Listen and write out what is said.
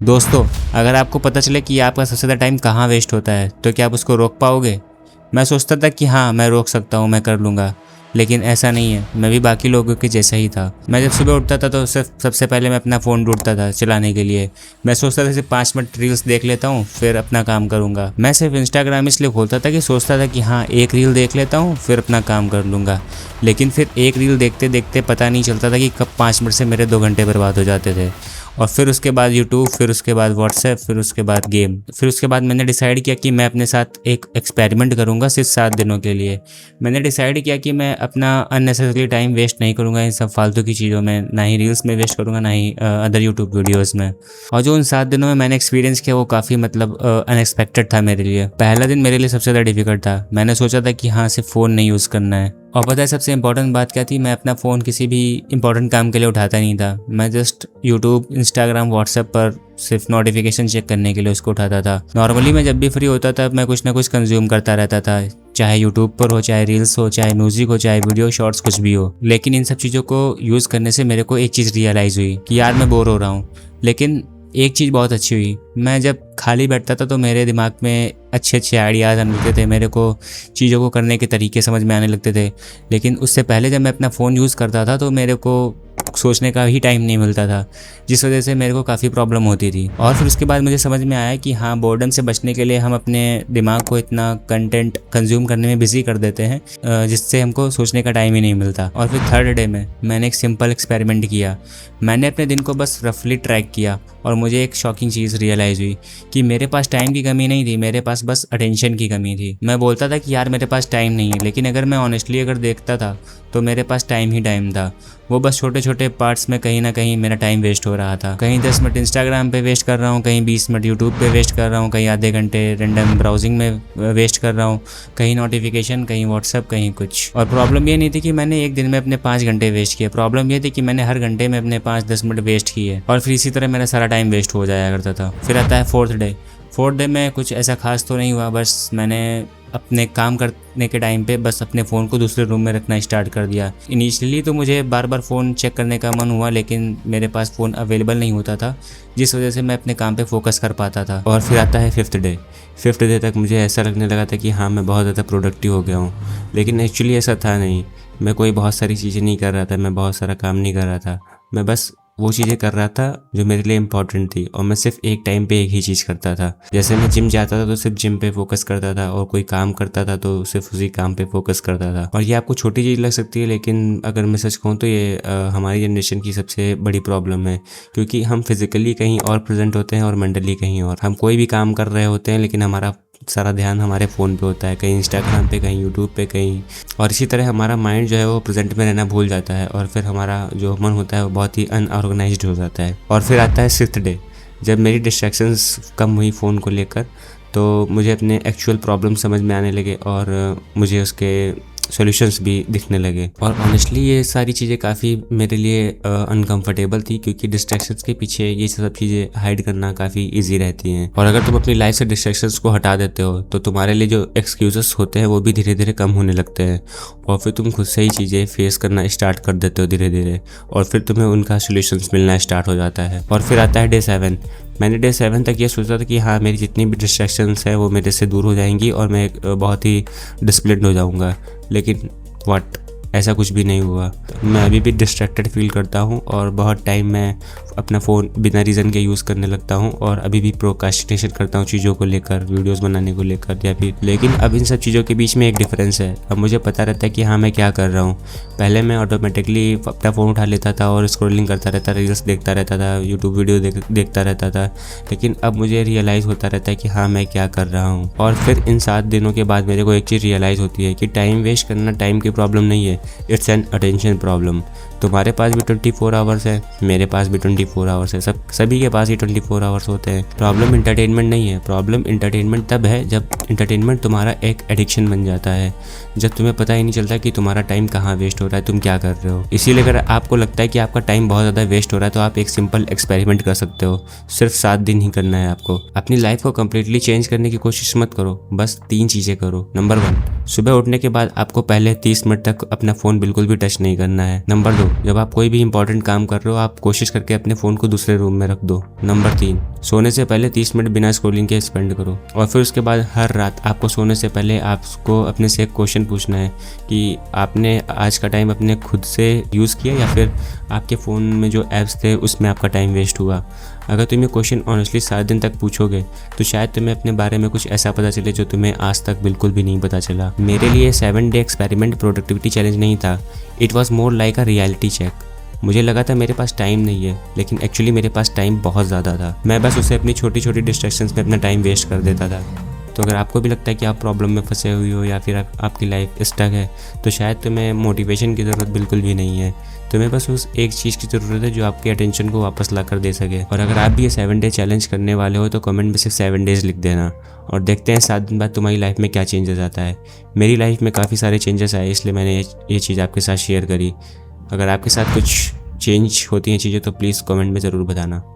दोस्तों, अगर आपको पता चले कि आपका सबसे ज़्यादा टाइम कहाँ वेस्ट होता है, तो क्या आप उसको रोक पाओगे? मैं सोचता था कि हाँ, मैं रोक सकता हूँ, मैं कर लूँगा, लेकिन ऐसा नहीं है। मैं भी बाकी लोगों के जैसा ही था। मैं जब सुबह उठता था तो सिर्फ सबसे पहले मैं अपना फ़ोन ढूंढता था चलाने के लिए। मैं सोचता था सिर्फ 5 मिनट रील्स देख लेता हूँ, फिर अपना काम करूँगा। मैं सिर्फ इंस्टाग्राम इसलिए खोलता था कि सोचता था कि हाँ, एक रील देख लेता हूँ, फिर अपना काम कर लूँगा। लेकिन फिर एक रील देखते देखते पता नहीं चलता था कि कब 5 मिनट से मेरे 2 घंटे बर्बाद हो जाते थे। और फिर उसके बाद यूट्यूब, फिर उसके बाद व्हाट्सएप, फिर उसके बाद गेम। फिर उसके बाद मैंने डिसाइड किया कि मैं अपने साथ एक एक्सपेरिमेंट करूँगा सिर्फ 7 दिनों के लिए। मैंने डिसाइड किया कि मैं अपना अननेसेसरी टाइम वेस्ट नहीं करूँगा इन सब फालतू की चीज़ों में, ना ही रील्स में वेस्ट करूँगा, ना ही अदर यूट्यूब वीडियोज़ में। और जो उन 7 दिनों में मैंने एक्सपीरियंस किया वो काफ़ी अनएक्सपेक्टेड था मेरे लिए। पहला दिन मेरे लिए सबसे ज़्यादा डिफिकल्ट था। मैंने सोचा था कि हाँ, सिर्फ फ़ोन नहीं यूज़ करना है। और पता है सबसे इंपॉर्टेंट बात क्या थी? मैं अपना फ़ोन किसी भी इंपॉर्टेंट काम के लिए उठाता नहीं था। मैं जस्ट यूट्यूब, इंस्टाग्राम, व्हाट्सएप पर सिर्फ नोटिफिकेशन चेक करने के लिए उसको उठाता था। नॉर्मली मैं जब भी फ्री होता था मैं कुछ ना कुछ कंज्यूम करता रहता था, चाहे यूट्यूब पर हो, चाहे रील्स हो, चाहे म्यूजिक हो, चाहे वीडियो शॉर्ट्स, कुछ भी हो। लेकिन इन सब चीज़ों को यूज़ करने से मेरे को एक चीज़ रियलाइज़ हुई कि यार मैं बोर हो रहा हूँ। लेकिन एक चीज़ बहुत अच्छी हुई, मैं जब खाली बैठता था तो मेरे दिमाग में अच्छे अच्छे आइडियाज़ आने लगते थे, मेरे को चीज़ों को करने के तरीके समझ में आने लगते थे। लेकिन उससे पहले जब मैं अपना फ़ोन यूज़ करता था तो मेरे को सोचने का ही टाइम नहीं मिलता था, जिस वजह से मेरे को काफ़ी प्रॉब्लम होती थी। और फिर उसके बाद मुझे समझ में आया कि हाँ, बोर्डम से बचने के लिए हम अपने दिमाग को इतना कंटेंट कंज्यूम करने में बिजी कर देते हैं जिससे हमको सोचने का टाइम ही नहीं मिलता। और फिर थर्ड डे में मैंने एक सिंपल एक्सपेरिमेंट किया। मैंने अपने दिन को बस रफली ट्रैक किया और मुझे एक शॉकिंग चीज़ रियलाइज़ हुई कि मेरे पास टाइम की कमी नहीं थी, मेरे पास बस अटेंशन की कमी थी। मैं बोलता था कि यार मेरे पास टाइम नहीं है, लेकिन अगर मैं ऑनेस्टली अगर देखता था तो मेरे पास टाइम ही टाइम था। वो बस छोटे छोटे पार्ट्स में कहीं ना कहीं मेरा टाइम वेस्ट हो रहा था। कहीं 10 मिनट इंस्टाग्राम पे वेस्ट कर रहा हूँ, कहीं 20 मिनट यूट्यूब पे वेस्ट कर रहा हूँ, कहीं आधे घंटे रैंडम ब्राउजिंग में वेस्ट कर रहा हूँ, कहीं नोटिफिकेशन, कहीं व्हाट्सएप, कहीं कुछ। और प्रॉब्लम ये नहीं थी कि मैंने एक दिन में अपने 5 घंटे वेस्ट किए, प्रॉब्लम ये थी कि मैंने हर घंटे में अपने 5-10 मिनट वेस्ट किए और फिर इसी तरह मेरा सारा टाइम वेस्ट हो जाया करता था। फिर आता है फोर्थ डे में कुछ ऐसा खास तो नहीं हुआ, बस मैंने अपने काम करने के टाइम पे बस अपने फ़ोन को दूसरे रूम में रखना स्टार्ट कर दिया। इनिशियली तो मुझे बार बार फ़ोन चेक करने का मन हुआ, लेकिन मेरे पास फ़ोन अवेलेबल नहीं होता था, जिस वजह से मैं अपने काम पे फोकस कर पाता था। और फिर आता है फिफ्थ डे तक मुझे ऐसा लगने लगा था कि हाँ, मैं बहुत ज़्यादा प्रोडक्टिव हो गया हूँ, लेकिन एक्चुअली ऐसा था नहीं। मैं कोई बहुत सारी चीज़ें नहीं कर रहा था, मैं बहुत सारा काम नहीं कर रहा था। मैं बस वो चीज़ें कर रहा था जो मेरे लिए इंपॉर्टेंट थी, और मैं सिर्फ एक टाइम पे एक ही चीज़ करता था। जैसे मैं जिम जाता था तो सिर्फ जिम पे फोकस करता था, और कोई काम करता था तो सिर्फ उसी काम पे फोकस करता था। और ये आपको छोटी चीज़ लग सकती है, लेकिन अगर मैं सच कहूँ तो ये हमारी जनरेशन की सबसे बड़ी प्रॉब्लम है, क्योंकि हम फिजिकली कहीं और प्रेजेंट होते हैं और मेंटली कहीं और। हम कोई भी काम कर रहे होते हैं, लेकिन हमारा सारा ध्यान हमारे फ़ोन पे होता है, कहीं इंस्टाग्राम पे, कहीं यूट्यूब पे, कहीं। और इसी तरह हमारा माइंड जो है वो प्रेजेंट में रहना भूल जाता है, और फिर हमारा जो मन होता है वो बहुत ही अनऑर्गेनाइज्ड हो जाता है। और फिर आता है सिक्स्थ डे, जब मेरी डिस्ट्रैक्शंस कम हुई फ़ोन को लेकर, तो मुझे अपने एक्चुअल प्रॉब्लम समझ में आने लगे और मुझे उसके सॉल्यूशंस भी दिखने लगे। और ऑनेस्टली ये सारी चीज़ें काफ़ी मेरे लिए अनकंफर्टेबल थी, क्योंकि डिस्ट्रैक्शंस के पीछे ये सब चीज़ें हाइड करना काफ़ी इजी रहती हैं। और अगर तुम अपनी लाइफ से डिस्ट्रैक्शंस को हटा देते हो तो तुम्हारे लिए जो एक्सक्यूजेस होते हैं वो भी धीरे धीरे कम होने लगते हैं, और फिर तुम खुद से ही चीज़ें फेस करना स्टार्ट कर देते हो धीरे धीरे, और फिर तुम्हें उनका सोल्यूशंस मिलना स्टार्ट हो जाता है। और फिर आता है डे 7। मैंने डे 7 तक ये सोचा था कि हाँ, मेरी जितनी भी डिस्ट्रैक्शंस है वो मेरे से दूर हो जाएंगी और मैं एक बहुत ही डिसिप्लिन्ड हो जाऊँगा। लेकिन ऐसा कुछ भी नहीं हुआ। मैं अभी भी डिस्ट्रैक्टेड फील करता हूँ, और बहुत टाइम मैं अपना फ़ोन बिना रीज़न के यूज़ करने लगता हूँ, और अभी भी प्रोक्रास्टिनेशन करता हूँ चीज़ों को लेकर, वीडियोस बनाने को लेकर या फिर। लेकिन अब इन सब चीज़ों के बीच में एक डिफरेंस है। अब मुझे पता रहता है कि हाँ, मैं क्या कर रहा हूँ। पहले मैं ऑटोमेटिकली अपना फ़ोन उठा लेता था और स्क्रॉलिंग करता रहता, रील्स देखता रहता था, यूट्यूब वीडियो देखता रहता था। लेकिन अब मुझे रियलाइज़ होता रहता है कि हाँ, मैं क्या कर रहा हूँ। और फिर इन 7 दिनों के बाद मेरे को एक चीज़ रियलाइज़ होती है कि टाइम वेस्ट करना टाइम की प्रॉब्लम नहीं है, इट्स एन अटेंशन प्रॉब्लम। तुम्हारे पास भी 24 आवर्स है, मेरे पास भी 24 आवर्स है, सभी के पास ही 24 आवर्स होते हैं। प्रॉब्लम इंटरटेनमेंट नहीं है। प्रॉब्लम इंटरटेनमेंट तब है जब इंटरटेनमेंट तुम्हारा एक एडिक्शन बन जाता है, जब तुम्हें पता ही नहीं चलता कि तुम्हारा टाइम कहाँ वेस्ट हो रहा है, तुम क्या कर रहे हो। इसीलिए अगर आपको लगता है कि आपका टाइम बहुत ज़्यादा वेस्ट हो रहा है तो आप एक सिंपल एक्सपेरिमेंट कर सकते हो। सिर्फ 7 दिन ही करना है आपको। अपनी लाइफ को कम्प्लीटली चेंज करने की कोशिश मत करो, बस 3 चीज़ें करो। नंबर 1, सुबह उठने के बाद आपको पहले 30 मिनट तक अपना फ़ोन बिल्कुल भी टच नहीं करना है। नंबर 2, जब आप कोई भी इंपॉर्टेंट काम कर रहे हो आप कोशिश करके अपने फ़ोन को दूसरे रूम में रख दो। नंबर 3, सोने से पहले 30 मिनट बिना स्क्रॉलिंग के स्पेंड करो। और फिर उसके बाद हर रात आपको सोने से पहले आपको अपने से एक क्वेश्चन पूछना है कि आपने आज का टाइम अपने खुद से यूज़ किया या फिर आपके फ़ोन में जो ऐप्स थे उसमें आपका टाइम वेस्ट हुआ। अगर तुम ये क्वेश्चन ऑनेस्टली 7 दिन तक पूछोगे तो शायद तुम्हें अपने बारे में कुछ ऐसा पता चले जो तुम्हें आज तक बिल्कुल भी नहीं पता चला। मेरे लिए 7 डे एक्सपेरिमेंट प्रोडक्टिविटी चैलेंज नहीं था, it was more like a reality check. मुझे लगा था मेरे पास टाइम नहीं है, लेकिन एक्चुअली मेरे पास टाइम बहुत ज़्यादा था। मैं बस उसे अपनी छोटी छोटी डिस्ट्रैक्शंस में अपना टाइम वेस्ट कर देता था। तो अगर आपको भी लगता है कि आप प्रॉब्लम में फंसे हुए हो या फिर आपकी लाइफ स्टक है तो शायद तुम्हें मोटिवेशन की ज़रूरत बिल्कुल भी नहीं है। तुम्हें बस उस एक चीज़ की ज़रूरत है जो आपके अटेंशन को वापस ला कर दे सके। और अगर आप भी ये 7 डे चैलेंज करने वाले हो तो कमेंट में सिर्फ 7 डेज़ लिख देना और देखते हैं 7 दिन बाद तुम्हारी लाइफ में क्या चेंजेस आता है। मेरी लाइफ में काफ़ी सारे चेंजेस आए, इसलिए मैंने ये चीज़ आपके साथ शेयर करी। अगर आपके साथ कुछ चेंज होती हैं चीज़ें तो प्लीज़ कमेंट में ज़रूर बताना।